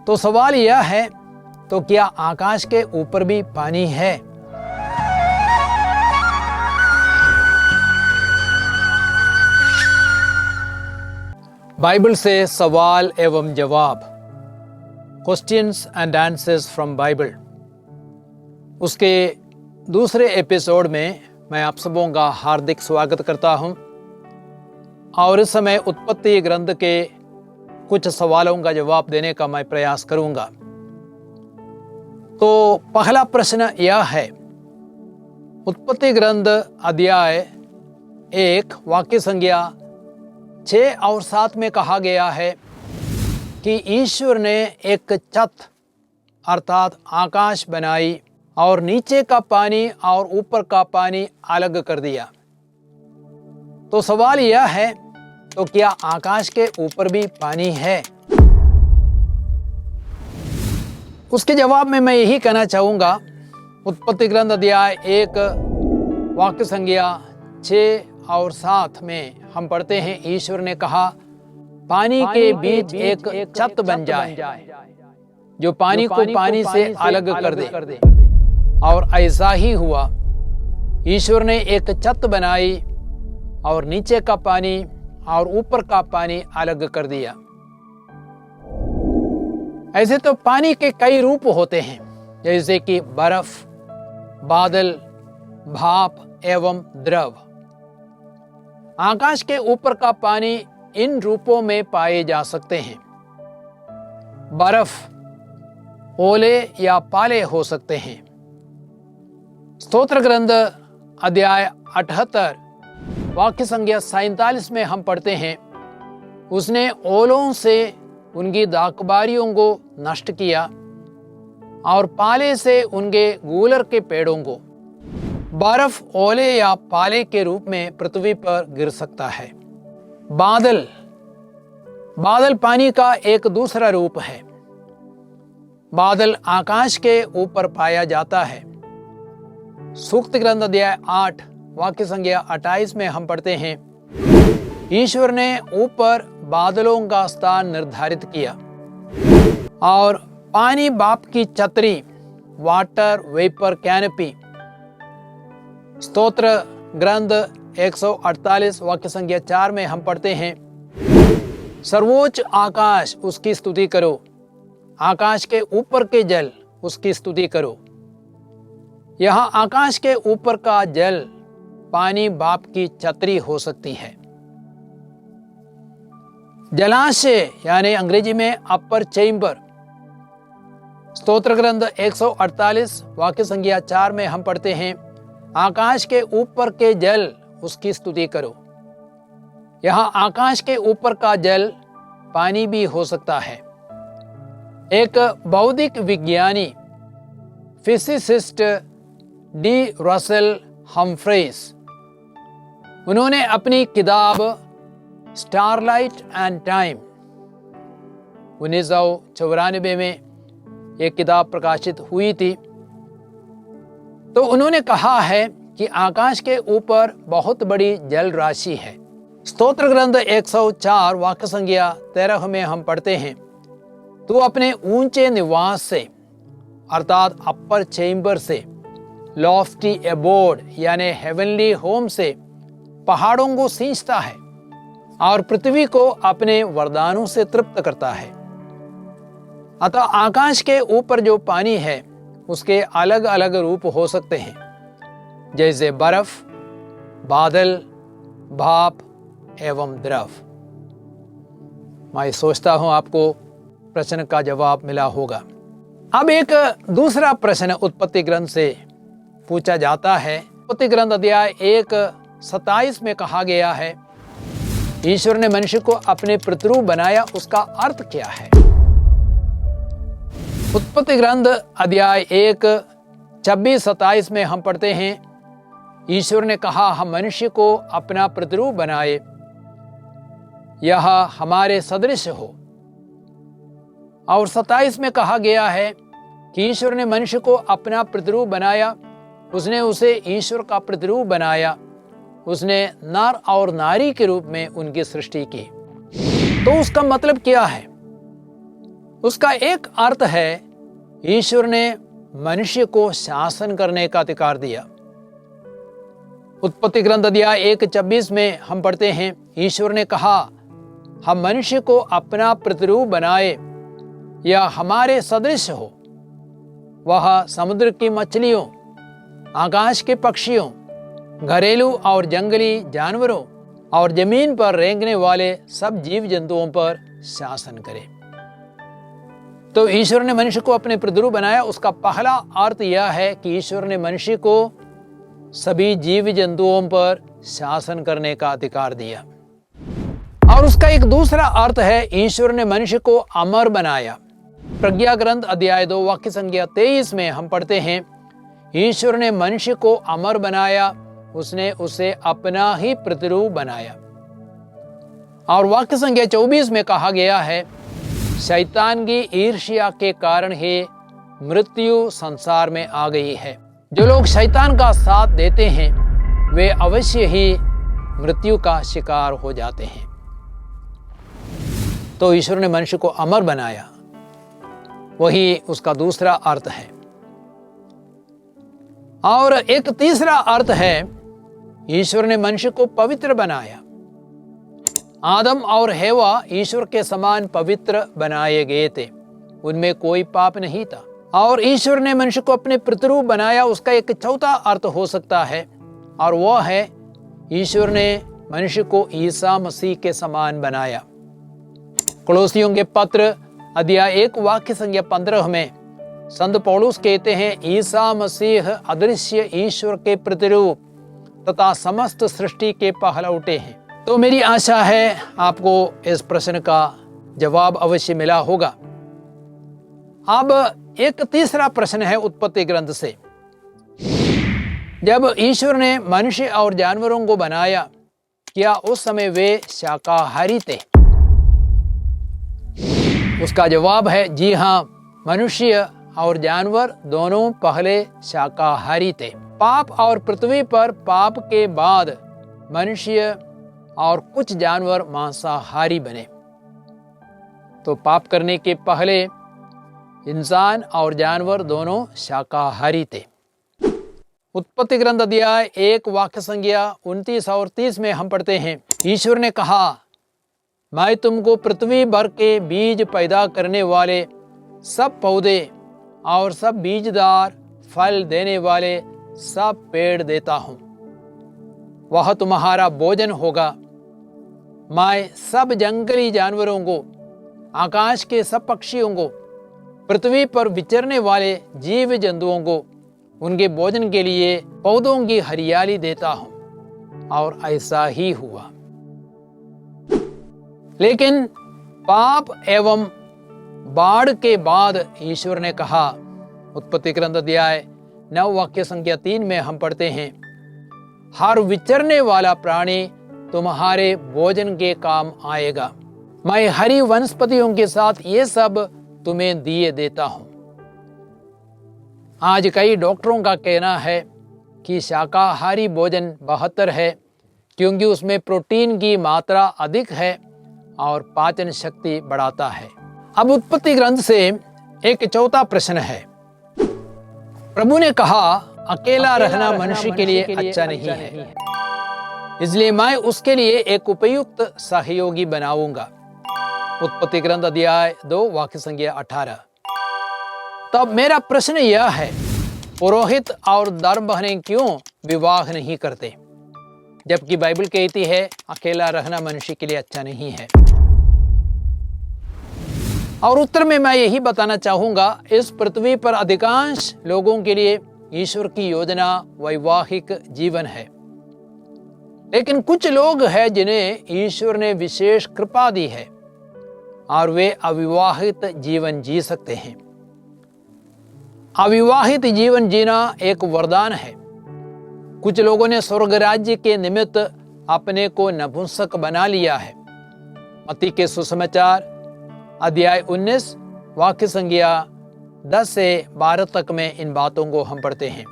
तो सवाल यह है, तो क्या आकाश के ऊपर भी पानी है? बाइबल से सवाल एवं जवाब, questions and answers from Bible. उसके दूसरे एपिसोड में मैं आप सबों का हार्दिक स्वागत करता हूं और इस समय उत्पत्ति ग्रंथ के कुछ सवालों का जवाब देने का मैं प्रयास करूंगा। तो पहला प्रश्न यह है, उत्पत्ति ग्रंथ अध्याय 1 वाक्य संख्या 6 और 7 में कहा गया है कि ईश्वर ने एक छत अर्थात आकाश बनाई और नीचे का पानी और ऊपर का पानी अलग कर दिया। तो सवाल यह है, तो क्या आकाश के ऊपर भी पानी है? उसके जवाब में मैं यही कहना चाहूंगा, उत्पत्ति ग्रंथ अध्याय 1 वाक्य संख्या 6 और 7 में हम पढ़ते हैं, ईश्वर ने कहा पानी के बीच एक छत बन जाए जो पानी को पानी से अलग कर दे। और ऐसा ही हुआ। ईश्वर ने एक छत बनाई और नीचे का पानी और ऊपर का पानी अलग कर दिया। ऐसे तो पानी के कई रूप होते हैं, जैसे कि बर्फ, बादल, भाप एवं द्रव। आकाश के ऊपर का पानी इन रूपों में पाए जा सकते हैं। बर्फ ओले या पाले हो सकते हैं। स्तोत्र ग्रंथ अध्याय 78 वाक्य संख्या 47 में हम पढ़ते हैं, उसने ओलों से उनकी दाखबारियों को नष्ट किया और पाले से उनके गूलर के पेड़ों को। बर्फ ओले या पाले के रूप में पृथ्वी पर गिर सकता है। बादल पानी का एक दूसरा रूप है। बादल आकाश के ऊपर पाया जाता है। सूक्त ग्रंथ अध्याय 8 वाक्य संख्या 28 में हम पढ़ते हैं, ईश्वर ने ऊपर बादलों का स्थान निर्धारित किया और पानी बाप की छतरी, वाटर वेपर कैनपी। स्तोत्र ग्रंथ 148 वाक्य संख्या 4 में हम पढ़ते हैं, सर्वोच्च आकाश उसकी स्तुति करो, आकाश के ऊपर के जल उसकी स्तुति करो। यहाँ आकाश के ऊपर का जल पानी बाप की छतरी हो सकती है। जलाशय यानी अंग्रेजी में अपर चेम्बर। स्तोत्र ग्रंथ 148 वाक्य संख्या 4 में हम पढ़ते हैं, आकाश के ऊपर के जल उसकी स्तुति करो। यहाँ आकाश के ऊपर का जल पानी भी हो सकता है। एक बौद्धिक विज्ञानी फिजिसिस्ट डी रसेल हम्फ्रेस, उन्होंने अपनी किताब स्टारलाइट एंड टाइम 1994 में एक किताब प्रकाशित हुई थी। तो उन्होंने कहा है कि आकाश के ऊपर बहुत बड़ी जल राशि है। स्तोत्र ग्रंथ 104 वाक्य संख्या 13 में हम पढ़ते हैं, तू अपने ऊंचे निवास से अर्थात अपर चेम्बर से, लॉफ्टी एबोर्ड यानी हेवनली होम से पहाड़ों को सींचता है और पृथ्वी को अपने वरदानों से तृप्त करता है। अतः आकाश के ऊपर जो पानी है उसके अलग अलग रूप हो सकते हैं, जैसे बर्फ, बादल, भाप एवं द्रव। मैं सोचता हूं आपको प्रश्न का जवाब मिला होगा। अब एक दूसरा प्रश्न उत्पत्ति ग्रंथ से पूछा जाता है। उत्पत्ति ग्रंथ अध्याय 1:27 में कहा गया है, ईश्वर ने मनुष्य को अपने प्रतिरूप बनाया, उसका अर्थ क्या है? उत्पत्ति ग्रंथ अध्याय 1:26-27 में हम पढ़ते हैं, ईश्वर ने कहा हम मनुष्य को अपना प्रतिरूप बनाए, यह हमारे सदृश हो। और 27 में कहा गया है कि ईश्वर ने मनुष्य को अपना प्रतिरूप बनाया, उसने उसे ईश्वर का प्रतिरूप बनाया, उसने नर और नारी के रूप में उनकी सृष्टि की। तो उसका मतलब क्या है? उसका एक अर्थ है ईश्वर ने मनुष्य को शासन करने का अधिकार दिया। उत्पत्ति ग्रंथ अध्याय 1:26 में हम पढ़ते हैं, ईश्वर ने कहा, हम मनुष्य को अपना प्रतिरूप बनाए या हमारे सदृश हो। वह समुद्र की मछलियों, आकाश के पक्षियों, घरेलू और जंगली जानवरों और जमीन पर रेंगने वाले सब जीव जंतुओं पर शासन करे। तो ईश्वर ने मनुष्य को अपने प्रतिरूप बनाया। उसका पहला अर्थ यह है कि ईश्वर ने मनुष्य को सभी जीव जंतुओं पर शासन करने का अधिकार दिया। और उसका एक दूसरा अर्थ है, ईश्वर ने मनुष्य को अमर बनाया। प्रज्ञा ग्रंथ अध्याय 2 वाक्य संख्या 23 में हम पढ़ते हैं, ईश्वर ने मनुष्य को अमर बनाया, उसने उसे अपना ही प्रतिरूप बनाया। और वाक्य संख्या 24 में कहा गया है, शैतान की ईर्ष्या के कारण ही मृत्यु संसार में आ गई है। जो लोग शैतान का साथ देते हैं वे अवश्य ही मृत्यु का शिकार हो जाते हैं। तो ईश्वर ने मनुष्य को अमर बनाया, वही उसका दूसरा अर्थ है। और एक तीसरा अर्थ है, ईश्वर ने मनुष्य को पवित्र बनाया। आदम और हेवा ईश्वर के समान पवित्र बनाए गए थे, उनमें कोई पाप नहीं था। और ईश्वर ने मनुष्य को अपने प्रतिरूप बनाया। उसका एक चौथा अर्थ हो सकता है, और वह है ईश्वर ने मनुष्य को ईसा मसीह के समान बनाया। कुलोसियों के पत्र अध्याय 1 वाक्य संख्या 15 में संत पौलुस कहते हैं, ईसा मसीह अदृश्य ईश्वर के प्रतिरूप तथा समस्त सृष्टि के पहलौठे हैं। तो मेरी आशा है आपको इस प्रश्न का जवाब अवश्य मिला होगा। अब एक तीसरा प्रश्न है उत्पत्ति ग्रंथ से। जब ईश्वर ने मनुष्य और जानवरों को बनाया, क्या उस समय वे शाकाहारी थे? उसका जवाब है जी हाँ, मनुष्य और जानवर दोनों पहले शाकाहारी थे। पाप और पृथ्वी पर पाप के बाद मनुष्य और कुछ जानवर मांसाहारी बने। तो पाप करने के पहले इंसान और जानवर दोनों शाकाहारी थे। उत्पत्ति ग्रंथ अध्याय 1 वाक्य संख्या 29 और 30 में हम पढ़ते हैं, ईश्वर ने कहा, मैं तुमको पृथ्वी भर के बीज पैदा करने वाले सब पौधे और सब बीजदार फल देने वाले सब पेड़ देता हूं। वह तुम्हारा भोजन होगा। मैं सब जंगली जानवरों को, आकाश के सब पक्षियों को, पृथ्वी पर विचरने वाले जीव जंतुओं को उनके भोजन के लिए पौधों की हरियाली देता हूं। और ऐसा ही हुआ। लेकिन पाप एवं बाढ़ के बाद ईश्वर ने कहा, उत्पत्ति ग्रंथ अध्याय 9 वाक्य संख्या 3 में हम पढ़ते हैं, हर विचरने वाला प्राणी तुम्हारे भोजन के काम आएगा। मैं हरी वनस्पतियों के साथ ये सब तुम्हें दिए देता हूं। आज कई डॉक्टरों का कहना है कि शाकाहारी भोजन बेहतर है, क्योंकि उसमें प्रोटीन की मात्रा अधिक है और पाचन शक्ति बढ़ाता है। अब उत्पत्ति ग्रंथ से एक चौथा प्रश्न है। प्रभु ने कहा, अकेला रहना मनुष्य के लिए अच्छा नहीं है, इसलिए मैं उसके लिए एक उपयुक्त सहयोगी बनाऊंगा। उत्पत्ति ग्रंथ अध्याय 2 वाक्य संख्या 18। तब मेरा प्रश्न यह है, पुरोहित और धर्म बहनें क्यों विवाह नहीं करते, जबकि बाइबल कहती है अकेला रहना मनुष्य के लिए अच्छा नहीं है? और उत्तर में मैं यही बताना चाहूंगा, इस पृथ्वी पर अधिकांश लोगों के लिए ईश्वर की योजना वैवाहिक जीवन है। लेकिन कुछ लोग हैं जिन्हें ईश्वर ने विशेष कृपा दी है और वे अविवाहित जीवन जी सकते हैं। अविवाहित जीवन जीना एक वरदान है। कुछ लोगों ने स्वर्ग राज्य के निमित्त अपने को नपुंसक बना लिया है। मत्ती के सुसमाचार अध्याय 19 वाक्य संख्या 10 से 12 तक में इन बातों को हम पढ़ते हैं।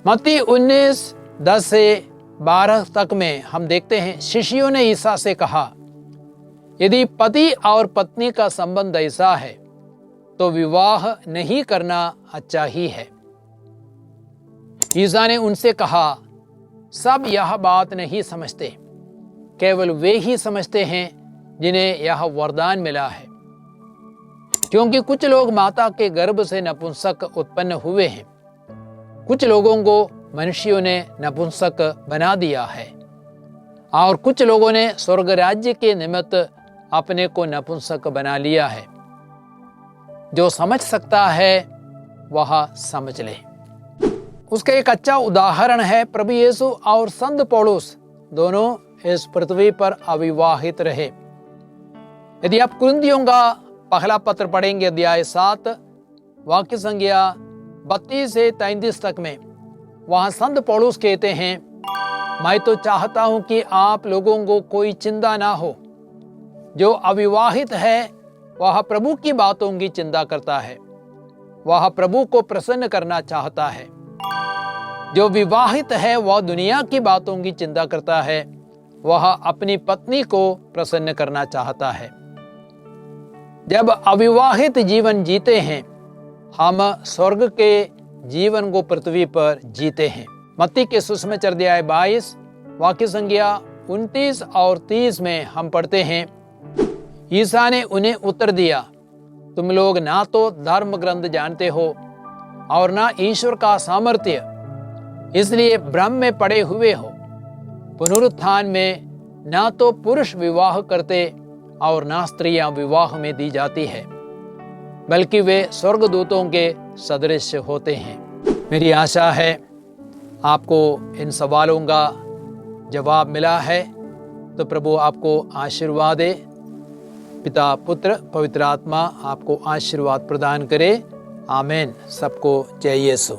मत्ती 19:10 से 12 तक में हम देखते हैं, शिष्यों ने ईसा से कहा, यदि पति और पत्नी का संबंध ऐसा है तो विवाह नहीं करना अच्छा ही है। ईसा ने उनसे कहा, सब यह बात नहीं समझते, केवल वे ही समझते हैं जिन्हें यह वरदान मिला है। क्योंकि कुछ लोग माता के गर्भ से नपुंसक उत्पन्न हुए हैं, कुछ लोगों को मनुष्यों ने नपुंसक बना दिया है, और कुछ लोगों ने स्वर्ग राज्य के निमित्त अपने को नपुंसक बना लिया है। जो समझ सकता है वह समझ ले। उसका एक अच्छा उदाहरण है प्रभु यीशु और संत पौलुस, दोनों इस पृथ्वी पर अविवाहित रहे। यदि आप कुरिन्थियों का पहला पत्र पढ़ेंगे अध्याय 7 वाक्य संख्या 32 से 33 तक में, वहां संत पौलुस कहते हैं, मैं तो चाहता हूं कि आप लोगों को कोई चिंता ना हो। जो अविवाहित है वह प्रभु की बातों की चिंता करता है, वह प्रभु को प्रसन्न करना चाहता है। जो विवाहित है वह दुनिया की बातों की चिंता करता है, वह अपनी पत्नी को प्रसन्न करना चाहता है। जब अविवाहित जीवन जीते हैं, हम स्वर्ग के जीवन को पृथ्वी पर जीते हैं। मत्ती के सुसमाचार अध्याय 22 वाक्य संख्या 29 और 30 में हम पढ़ते हैं, ईसा ने उन्हें उत्तर दिया, तुम लोग ना तो धर्म ग्रंथ जानते हो और ना ईश्वर का सामर्थ्य, इसलिए भ्रम में पड़े हुए हो। पुनरुत्थान में ना तो पुरुष विवाह करते और ना स्त्रियां विवाह में दी जाती है, बल्कि वे स्वर्गदूतों के सदृश होते हैं। मेरी आशा है आपको इन सवालों का जवाब मिला है। तो प्रभु आपको आशीर्वाद दे। पिता, पुत्र, पवित्र आत्मा आपको आशीर्वाद प्रदान करे। आमीन। सबको जय यीशु।